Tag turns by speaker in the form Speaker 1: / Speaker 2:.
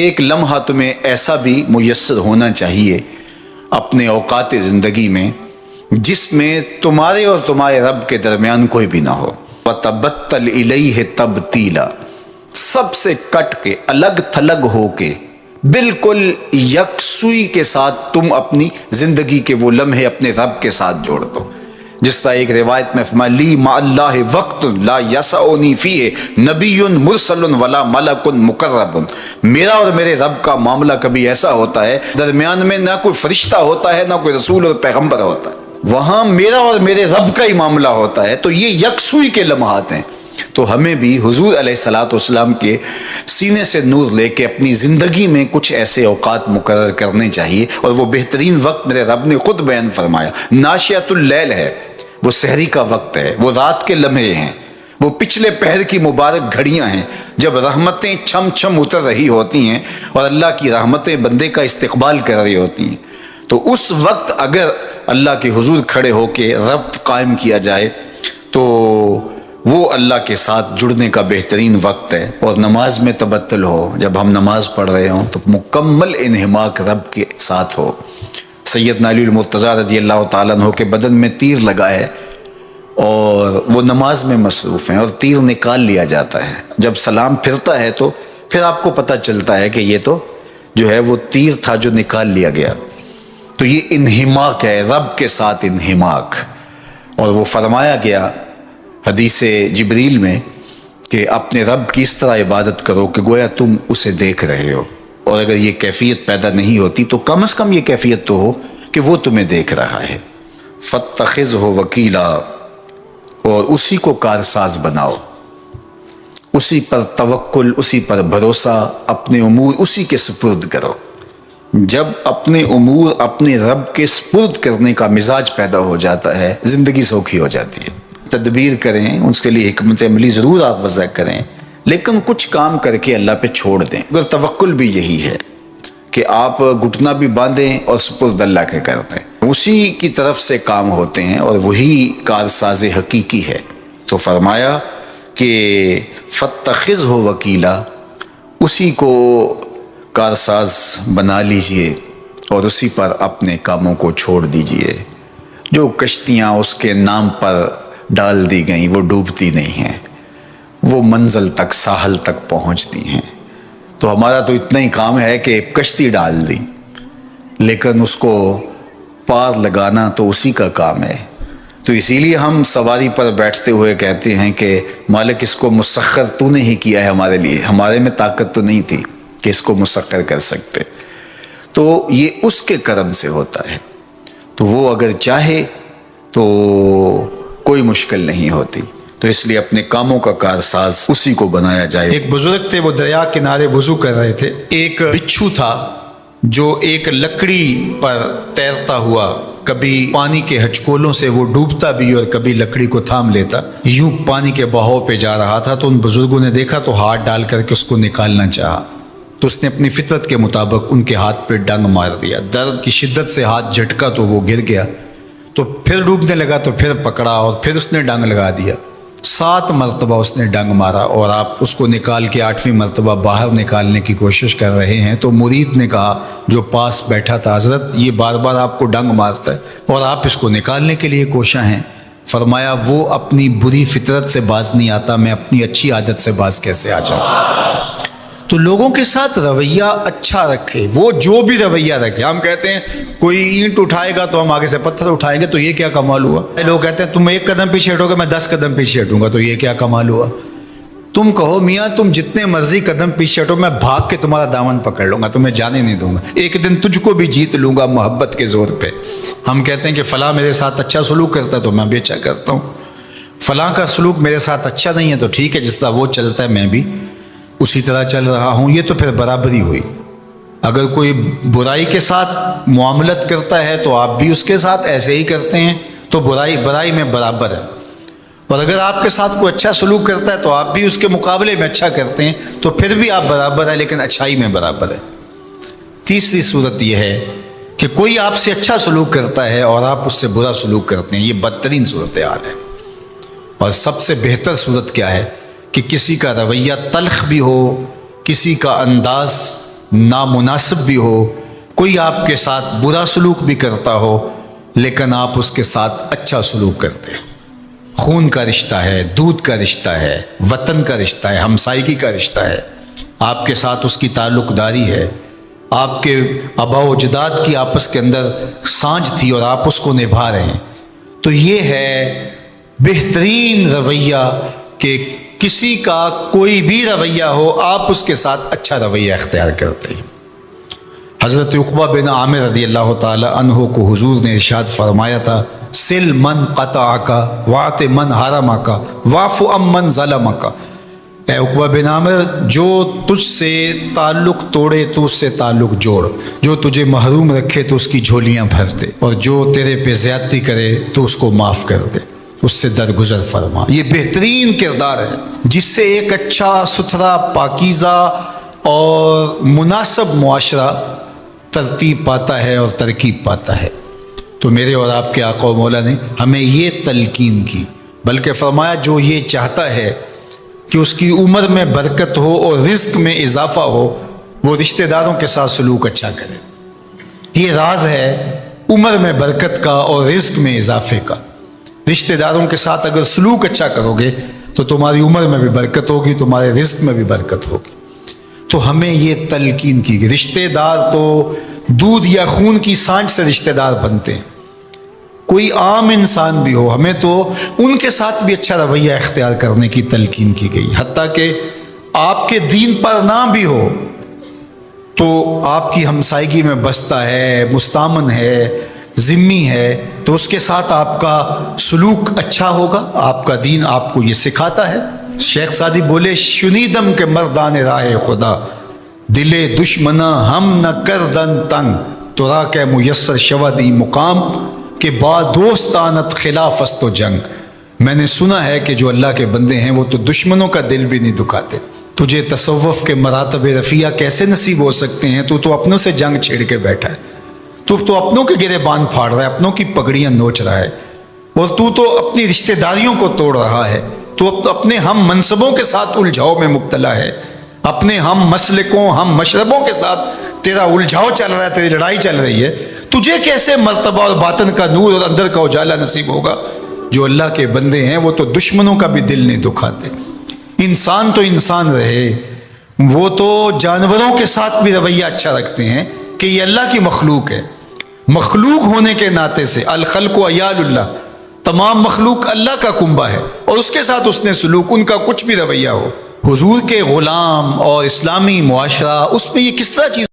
Speaker 1: ایک لمحہ تمہیں ایسا بھی میسر ہونا چاہیے اپنے اوقات زندگی میں جس میں تمہارے اور تمہارے رب کے درمیان کوئی بھی نہ ہو. وَتَبَتَّلْ إِلَيْهِ تَبْتِيلًا، سب سے کٹ کے الگ تھلگ ہو کے بالکل یکسوئی کے ساتھ تم اپنی زندگی کے وہ لمحے اپنے رب کے ساتھ جوڑ دو. جس طرح ایک روایت میں فرمایا لی مع اللہ وقت لا یسعنی فیہ نبی مرسل ولا ملک مقرب، میرا اور میرے رب کا معاملہ کبھی ایسا ہوتا ہے درمیان میں نہ کوئی فرشتہ ہوتا ہے نہ کوئی رسول اور پیغمبر ہوتا ہے، وہاں میرا اور میرے رب کا ہی معاملہ ہوتا ہے. تو یہ یکسوئی کے لمحات ہیں. تو ہمیں بھی حضور علیہ الصلوۃ والسلام کے سینے سے نور لے کے اپنی زندگی میں کچھ ایسے اوقات مقرر کرنے چاہیے. اور وہ بہترین وقت میرے رب نے خود بیان فرمایا ناشئۃ اللیل ہے، وہ سحری کا وقت ہے، وہ رات کے لمحے ہیں، وہ پچھلے پہر کی مبارک گھڑیاں ہیں جب رحمتیں چھم چھم اتر رہی ہوتی ہیں اور اللہ کی رحمتیں بندے کا استقبال کر رہی ہوتی ہیں. تو اس وقت اگر اللہ کے حضور کھڑے ہو کے ربط قائم کیا جائے تو وہ اللہ کے ساتھ جڑنے کا بہترین وقت ہے. اور نماز میں تبتل ہو، جب ہم نماز پڑھ رہے ہوں تو مکمل انہماک رب کے ساتھ ہو. سیدنا علی المرتضیٰ رضی اللہ تعالیٰ عنہ کے بدن میں تیر لگا ہے اور وہ نماز میں مصروف ہیں اور تیر نکال لیا جاتا ہے. جب سلام پھرتا ہے تو پھر آپ کو پتہ چلتا ہے کہ یہ تو جو ہے وہ تیر تھا جو نکال لیا گیا. تو یہ انہماک ہے، رب کے ساتھ انہماک. اور وہ فرمایا گیا حدیث جبریل میں کہ اپنے رب کی اس طرح عبادت کرو کہ گویا تم اسے دیکھ رہے ہو. اور اگر یہ کیفیت پیدا نہیں ہوتی تو کم از کم یہ کیفیت تو ہو کہ وہ تمہیں دیکھ رہا ہے. فَاتَّخِذْهُ وَكِيلًا، اور اسی کو کارساز بناؤ، اسی پر توکل، اسی پر بھروسہ، اپنے امور اسی کے سپرد کرو. جب اپنے امور اپنے رب کے سپرد کرنے کا مزاج پیدا ہو جاتا ہے زندگی سوکھی ہو جاتی ہے. تدبیر کریں، اس کے لیے حکمت عملی ضرور آپ وضع کریں، لیکن کچھ کام کر کے اللہ پہ چھوڑ دیں. اگر توکل بھی یہی ہے کہ آپ گھٹنا بھی باندھیں اور سپرد اللہ کے کر دیں، اسی کی طرف سے کام ہوتے ہیں اور وہی کارساز حقیقی ہے. تو فرمایا کہ فَاتَّخِذْهُ وَكِيلًا، اسی کو کارساز بنا لیجئے اور اسی پر اپنے کاموں کو چھوڑ دیجئے. جو کشتیاں اس کے نام پر ڈال دی گئیں وہ ڈوبتی نہیں ہیں، وہ منزل تک ساحل تک پہنچتی ہیں. تو ہمارا تو اتنا ہی کام ہے کہ کشتی ڈال دی، لیکن اس کو پار لگانا تو اسی کا کام ہے. تو اسی لیے ہم سواری پر بیٹھتے ہوئے کہتے ہیں کہ مالک اس کو مسخر تو نے ہی کیا ہے ہمارے لیے، ہمارے میں طاقت تو نہیں تھی کہ اس کو مسخر کر سکتے. تو یہ اس کے کرم سے ہوتا ہے. تو وہ اگر چاہے تو کوئی مشکل نہیں ہوتی. تو اس لیے اپنے کاموں کا کارساز اسی کو بنایا جائے. ایک بزرگ تھے، وہ دریا کنارے وضو کر رہے تھے. ایک بچھو تھا جو ایک لکڑی پر تیرتا ہوا، کبھی پانی کے ہچکولوں سے وہ ڈوبتا بھی اور کبھی لکڑی کو تھام لیتا، یوں پانی کے بہاؤ پہ جا رہا تھا. تو ان بزرگوں نے دیکھا تو ہاتھ ڈال کر کے اس کو نکالنا چاہا، تو اس نے اپنی فطرت کے مطابق ان کے ہاتھ پہ ڈنگ مار دیا. درد کی شدت سے ہاتھ جھٹکا تو وہ گر گیا. تو پھر ڈوبنے لگا تو پھر پکڑا اور پھر اس نے ڈنگ لگا دیا. 7 مرتبہ اس نے ڈنگ مارا اور آپ اس کو نکال کے 8ویں مرتبہ باہر نکالنے کی کوشش کر رہے ہیں. تو مرید نے کہا جو پاس بیٹھا تھا، حضرت یہ بار بار آپ کو ڈنگ مارتا ہے اور آپ اس کو نکالنے کے لیے کوشاں ہیں. فرمایا وہ اپنی بری فطرت سے باز نہیں آتا، میں اپنی اچھی عادت سے باز کیسے آ جاؤں. تو لوگوں کے ساتھ رویہ اچھا رکھے، وہ جو بھی رویہ رکھے. ہم کہتے ہیں کوئی اینٹ اٹھائے گا تو ہم آگے سے پتھر اٹھائیں گے، تو یہ کیا کمال ہوا. لوگ کہتے ہیں تم 1 قدم پیچھے ہٹو گے میں 10 قدم پیچھے ہٹوں گا، تو یہ کیا کمال ہوا. تم کہو میاں تم جتنے مرضی قدم پیچھے ہٹو، میں بھاگ کے تمہارا دامن پکڑ لوں گا، تمہیں جانے نہیں دوں گا، ایک دن تجھ کو بھی جیت لوں گا محبت کے زور پہ. ہم کہتے ہیں کہ فلاں میرے ساتھ اچھا سلوک کرتا ہے تو میں بھی اچھا کرتا ہوں، فلاں کا سلوک میرے ساتھ اچھا نہیں ہے تو ٹھیک ہے، جس طرح وہ چلتا ہے میں بھی اسی طرح چل رہا ہوں. یہ تو پھر برابری ہوئی. اگر کوئی برائی کے ساتھ معاملت کرتا ہے تو آپ بھی اس کے ساتھ ایسے ہی کرتے ہیں، تو برائی میں برابر ہے. اور اگر آپ کے ساتھ کوئی اچھا سلوک کرتا ہے تو آپ بھی اس کے مقابلے میں اچھا کرتے ہیں، تو پھر بھی آپ برابر ہیں لیکن اچھائی میں برابر ہے. تیسری صورت یہ ہے کہ کوئی آپ سے اچھا سلوک کرتا ہے اور آپ اس سے برا سلوک کرتے ہیں، یہ بدترین صورتحال ہے. اور سب سے بہتر صورت کیا ہے کہ کسی کا رویہ تلخ بھی ہو، کسی کا انداز نامناسب بھی ہو، کوئی آپ کے ساتھ برا سلوک بھی کرتا ہو، لیکن آپ اس کے ساتھ اچھا سلوک کرتے ہیں۔ خون کا رشتہ ہے، دودھ کا رشتہ ہے، وطن کا رشتہ ہے، ہمسائیگی کا رشتہ ہے، آپ کے ساتھ اس کی تعلق داری ہے، آپ کے آباء و اجداد کی آپس کے اندر سانجھ تھی اور آپ اس کو نبھا رہے ہیں۔ تو یہ ہے بہترین رویہ کہ کسی کا کوئی بھی رویہ ہو، آپ اس کے ساتھ اچھا رویہ اختیار کرتے ہیں۔ حضرت عقبہ بن عامر رضی اللہ تعالی عنہ کو حضور نے ارشاد فرمایا تھا، سل من قطعک واعط من حرمک واعف عن من ظلمک۔ اے عقبہ بن عامر، جو تجھ سے تعلق توڑے تو اس سے تعلق جوڑ، جو تجھے محروم رکھے تو اس کی جھولیاں بھر دے، اور جو تیرے پہ زیادتی کرے تو اس کو معاف کر دے، اس سے درگزر فرما۔ یہ بہترین کردار ہے جس سے ایک اچھا ستھرا پاکیزہ اور مناسب معاشرہ ترتیب پاتا ہے اور ترکیب پاتا ہے۔ تو میرے اور آپ کے آقا و مولا نے ہمیں یہ تلقین کی، بلکہ فرمایا جو یہ چاہتا ہے کہ اس کی عمر میں برکت ہو اور رزق میں اضافہ ہو، وہ رشتہ داروں کے ساتھ سلوک اچھا کرے۔ یہ راز ہے عمر میں برکت کا اور رزق میں اضافے کا۔ رشتہ داروں کے ساتھ اگر سلوک اچھا کرو گے تو تمہاری عمر میں بھی برکت ہوگی، تمہارے رزق میں بھی برکت ہوگی۔ تو ہمیں یہ تلقین کی گئی۔ رشتہ دار تو دودھ یا خون کی سانجھ سے رشتہ دار بنتے ہیں، کوئی عام انسان بھی ہو، ہمیں تو ان کے ساتھ بھی اچھا رویہ اختیار کرنے کی تلقین کی گئی۔ حتیٰ کہ آپ کے دین پر نہ بھی ہو تو آپ کی ہمسائیگی میں بستا ہے، مستامن ہے، ذمی ہے، تو اس کے ساتھ آپ کا سلوک اچھا ہوگا۔ آپ کا دین آپ کو یہ سکھاتا ہے۔ شیخ سعدی بولے، شنیدم کے مردان راہ خدا، دلے دشمنا ہم نہ کردن تنگ، تو را کے میسر شود ای مقام، کہ با دوستانت خلاف است و جنگ۔ میں نے سنا ہے کہ جو اللہ کے بندے ہیں وہ تو دشمنوں کا دل بھی نہیں دکھاتے۔ تجھے تصوف کے مراتب رفیع کیسے نصیب ہو سکتے ہیں؟ تو اپنوں سے جنگ چھیڑ کے بیٹھا ہے، تو اپنوں کے گریبان پھاڑ رہا ہے، اپنوں کی پگڑیاں نوچ رہا ہے، اور تو اپنی رشتہ داریوں کو توڑ رہا ہے، تو اپنے ہم منصبوں کے ساتھ الجھاؤ میں مبتلا ہے، اپنے ہم مسلکوں ہم مشربوں کے ساتھ تیرا الجھاؤ چل رہا ہے، تیری لڑائی چل رہی ہے۔ تجھے کیسے مرتبہ اور باطن کا نور اور اندر کا اجالا نصیب ہوگا؟ جو اللہ کے بندے ہیں وہ تو دشمنوں کا بھی دل نہیں دکھاتے۔ انسان تو انسان رہے، وہ تو جانوروں کے ساتھ بھی رویہ اچھا رکھتے ہیں کہ یہ اللہ کی مخلوق ہے۔ مخلوق ہونے کے ناطے سے الخلق عیال اللہ، تمام مخلوق اللہ کا کنبہ ہے، اور اس کے ساتھ اس نے سلوک، ان کا کچھ بھی رویہ ہو، حضور کے غلام اور اسلامی معاشرہ، اس میں یہ کس طرح چیز